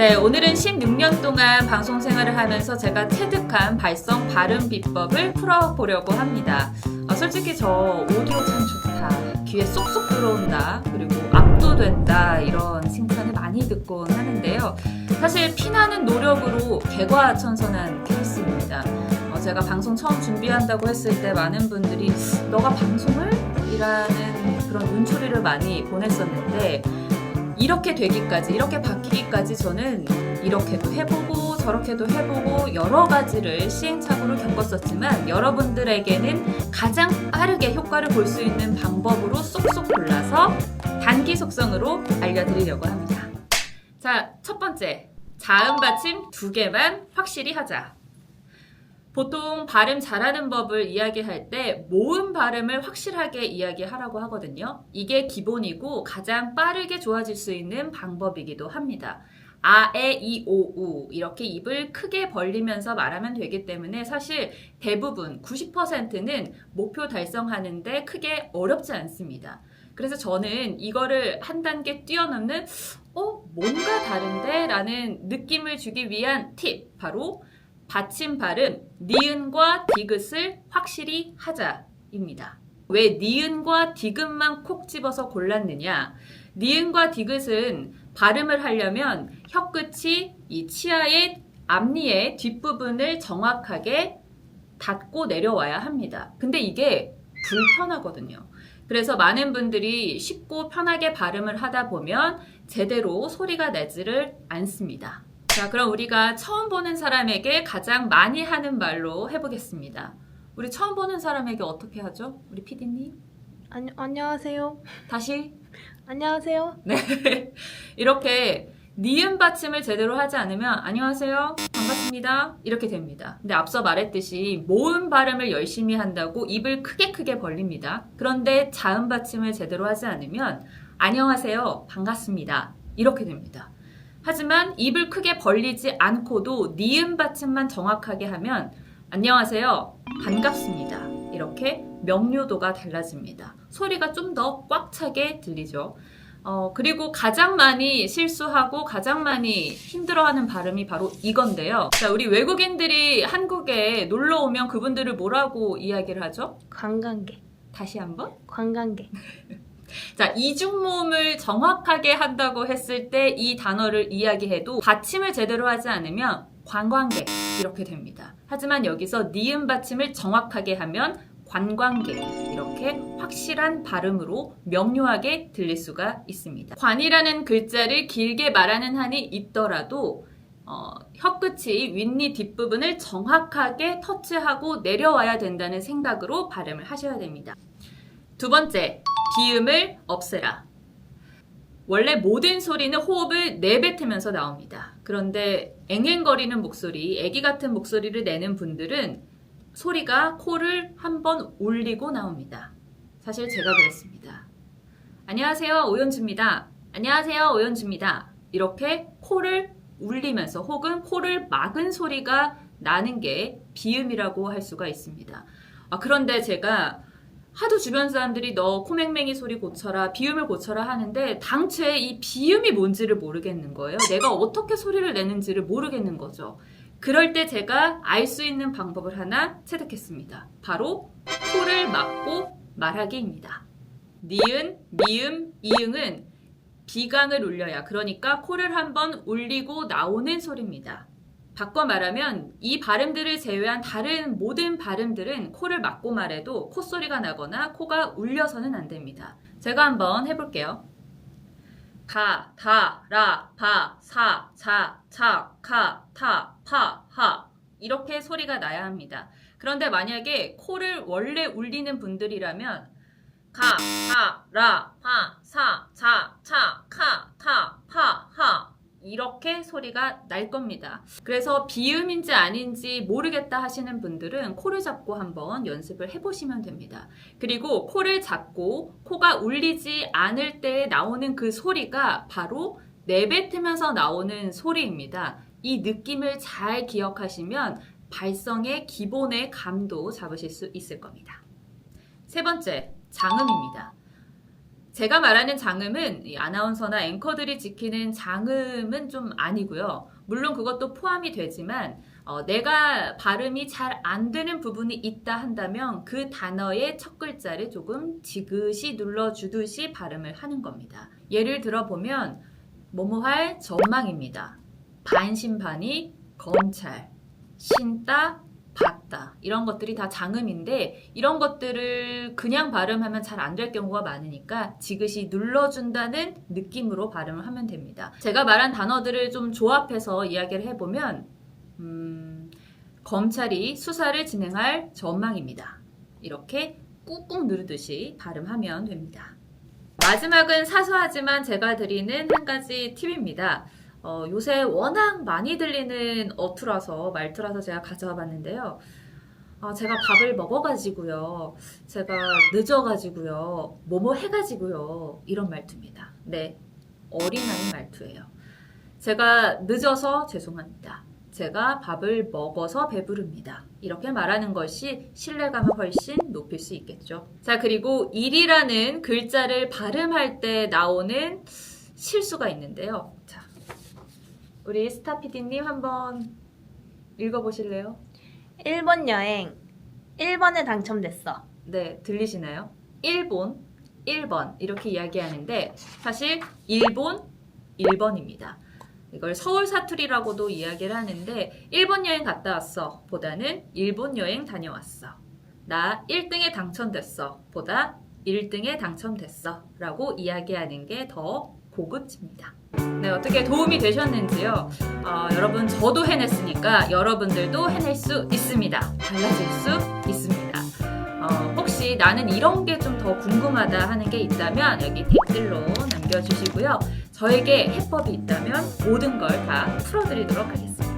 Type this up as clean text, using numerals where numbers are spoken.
네, 오늘은 16년 동안 방송 생활을 하면서 제가 체득한 발성 발음 비법을 풀어보려고 합니다. 솔직히 저 오디오 참 좋다, 귀에 쏙쏙 들어온다, 그리고 압도된다 이런 칭찬을 많이 듣곤 하는데요. 사실 피나는 노력으로 개과천선한 케이스입니다. 제가 방송 처음 준비한다고 했을 때 많은 분들이 너가 방송을? 이라는 그런 눈초리를 많이 보냈었는데 이렇게 되기까지, 이렇게 바뀌기까지 저는 이렇게도 해보고 저렇게도 해보고 여러 가지를 시행착오를 겪었었지만 여러분들에게는 가장 빠르게 효과를 볼 수 있는 방법으로 쏙쏙 골라서 단기 속성으로 알려드리려고 합니다. 자, 첫 번째, 자음 받침 2개만 확실히 하자. 보통 발음 잘하는 법을 이야기할 때 모음 발음을 확실하게 이야기하라고 하거든요. 이게 기본이고 가장 빠르게 좋아질 수 있는 방법이기도 합니다. 아, 에, 이, 오, 우 이렇게 입을 크게 벌리면서 말하면 되기 때문에 사실 대부분 90%는 목표 달성하는데 크게 어렵지 않습니다. 그래서 저는 이거를 한 단계 뛰어넘는 뭔가 다른데? 라는 느낌을 주기 위한 팁, 바로 받침 발음, 니은과 디귿을 확실히 하자입니다. 왜 니은과 디귿만 콕 집어서 골랐느냐? 니은과 디귿은 발음을 하려면 혀끝이 이 치아의 앞니의 뒷부분을 정확하게 닿고 내려와야 합니다. 근데 이게 불편하거든요. 그래서 많은 분들이 쉽고 편하게 발음을 하다 보면 제대로 소리가 나지를 않습니다. 자, 그럼 우리가 처음 보는 사람에게 가장 많이 하는 말로 해보겠습니다. 우리 처음 보는 사람에게 어떻게 하죠? 우리 PD님? 안녕하세요. 다시? 안녕하세요. 네. 이렇게 니은 받침을 제대로 하지 않으면 안녕하세요, 반갑습니다 이렇게 됩니다. 근데 앞서 말했듯이 모음 발음을 열심히 한다고 입을 크게 벌립니다. 그런데 자음 받침을 제대로 하지 않으면 안녕하세요, 반갑습니다 이렇게 됩니다. 하지만 입을 크게 벌리지 않고도 니은 받침만 정확하게 하면 안녕하세요, 반갑습니다 이렇게 명료도가 달라집니다. 소리가 좀 더 꽉 차게 들리죠. 그리고 가장 많이 실수하고 가장 많이 힘들어하는 발음이 바로 이건데요. 자, 우리 외국인들이 한국에 놀러 오면 그분들을 뭐라고 이야기를 하죠? 관광객. 다시 한번? 관광객. 자, 이중모음을 정확하게 한다고 했을 때 이 단어를 이야기해도 받침을 제대로 하지 않으면 관광객 이렇게 됩니다. 하지만 여기서 니은 받침을 정확하게 하면 관광객 이렇게 확실한 발음으로 명료하게 들릴 수가 있습니다. 관이라는 글자를 길게 말하는 한이 있더라도 혀끝이 윗니 뒷부분을 정확하게 터치하고 내려와야 된다는 생각으로 발음을 하셔야 됩니다. 두 번째, 비음을 없애라. 원래 모든 소리는 호흡을 내뱉으면서 나옵니다. 그런데 앵앵거리는 목소리, 애기 같은 목소리를 내는 분들은 소리가 코를 한번 울리고 나옵니다. 사실 제가 그랬습니다. 안녕하세요, 오연주입니다. 안녕하세요, 오연주입니다. 이렇게 코를 울리면서 혹은 코를 막은 소리가 나는 게 비음이라고 할 수가 있습니다. 그런데 제가 하도 주변 사람들이 너 코맹맹이 소리 고쳐라, 비음을 고쳐라 하는데 당최 이 비음이 뭔지를 모르겠는 거예요. 내가 어떻게 소리를 내는지를 모르겠는 거죠. 그럴 때 제가 알 수 있는 방법을 하나 체득했습니다. 바로 코를 막고 말하기입니다. 니은, 미음, 이응은 비강을 울려야, 그러니까 코를 한번 울리고 나오는 소리입니다. 바꿔 말하면 이 발음들을 제외한 다른 모든 발음들은 코를 막고 말해도 콧소리가 나거나 코가 울려서는 안 됩니다. 제가 한번 해볼게요. 가, 다, 라, 바, 사, 자, 차, 카, 타, 파, 하 이렇게 소리가 나야 합니다. 그런데 만약에 코를 원래 울리는 분들이라면 가, 다, 라, 바, 사, 자, 차, 카, 타, 파, 하 이렇게 소리가 날 겁니다. 그래서 비음인지 아닌지 모르겠다 하시는 분들은 코를 잡고 한번 연습을 해보시면 됩니다. 그리고 코를 잡고 코가 울리지 않을 때 나오는 그 소리가 바로 내뱉으면서 나오는 소리입니다. 이 느낌을 잘 기억하시면 발성의 기본의 감도 잡으실 수 있을 겁니다. 세 번째, 장음입니다. 제가 말하는 장음은 이 아나운서나 앵커들이 지키는 장음은 좀 아니고요. 물론 그것도 포함이 되지만 내가 발음이 잘 안 되는 부분이 있다 한다면 그 단어의 첫 글자를 조금 지그시 눌러주듯이 발음을 하는 겁니다. 예를 들어보면 뭐뭐할 전망입니다. 반신반의, 검찰, 신다, 봤다 이런 것들이 다 장음인데 이런 것들을 그냥 발음하면 잘 안 될 경우가 많으니까 지그시 눌러준다는 느낌으로 발음을 하면 됩니다. 제가 말한 단어들을 좀 조합해서 이야기를 해보면 검찰이 수사를 진행할 전망입니다. 이렇게 꾹꾹 누르듯이 발음하면 됩니다. 마지막은 사소하지만 제가 드리는 한 가지 팁입니다. 요새 워낙 많이 들리는 어투라서 말투라서 제가 가져와 봤는데요. 제가 밥을 먹어가지고요. 제가 늦어가지고요. 뭐뭐 해가지고요. 이런 말투입니다. 네, 어린아이 말투예요. 제가 늦어서 죄송합니다. 제가 밥을 먹어서 배부릅니다. 이렇게 말하는 것이 신뢰감을 훨씬 높일 수 있겠죠. 자, 그리고 일이라는 글자를 발음할 때 나오는 실수가 있는데요. 자, 우리 스타 PD님 한번 읽어보실래요? 일본 여행 1번에 당첨됐어. 네, 들리시나요? 일본, 1번 이렇게 이야기하는데 사실 일본, 1번입니다. 이걸 서울 사투리라고도 이야기를 하는데 일본 여행 갔다 왔어 보다는 일본 여행 다녀왔어. 나 1등에 당첨됐어 보다 1등에 당첨됐어 라고 이야기하는 게 더 고급집니다. 네, 어떻게 도움이 되셨는지요? 여러분 저도 해냈으니까 여러분들도 해낼 수 있습니다. 달라질 수 있습니다. 혹시 나는 이런 게 좀 더 궁금하다 하는 게 있다면 여기 댓글로 남겨주시고요. 저에게 해법이 있다면 모든 걸 다 풀어드리도록 하겠습니다.